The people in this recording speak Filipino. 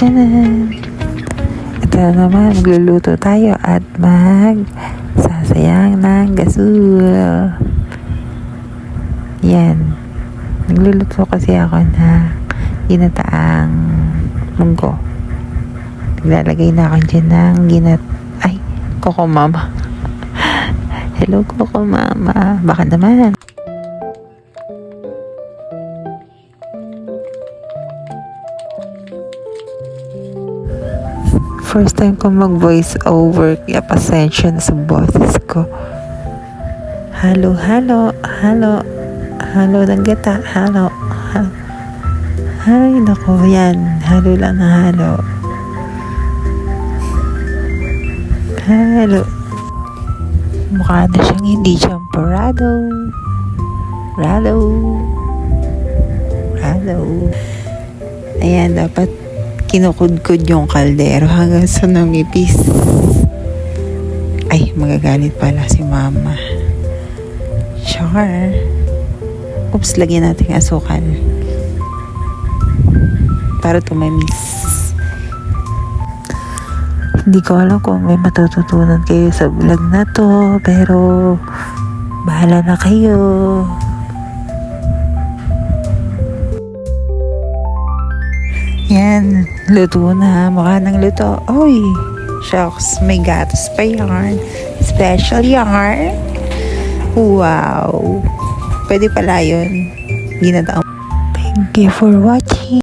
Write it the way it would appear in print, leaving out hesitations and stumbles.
Tiyanan! Ito na naman, magluluto tayo at magsasayang ng gasol. Yan. Nagluluto kasi ako na ginataang munggo. Naglalagay na ako dyan ng Coco Mama. Hello, Coco Mama. Baka naman. First time ko mag-voice over, kaya pasensya na sa boses ko. Halo, halo, halo, halo ng gata, halo, halo. Ay, nako, yan. Halo lang na halo. Halo. Mukha na siyang hindi champorado. Rado. Rado. Ayan, dapat kinukudkud yung kaldero hanggang sa numipis. Ay, magagalit pala si mama. Char. Oops, lagyan natin asukal para tumamis. Hindi ko alam kung may matututunan kayo sa vlog na to, pero bahala na kayo. Yan, luto na. Mukha ng luto. Oy, shucks, may gatos pa yarn. Special yarn. Wow. Pwede pala yun. Ginataang. Thank you for watching.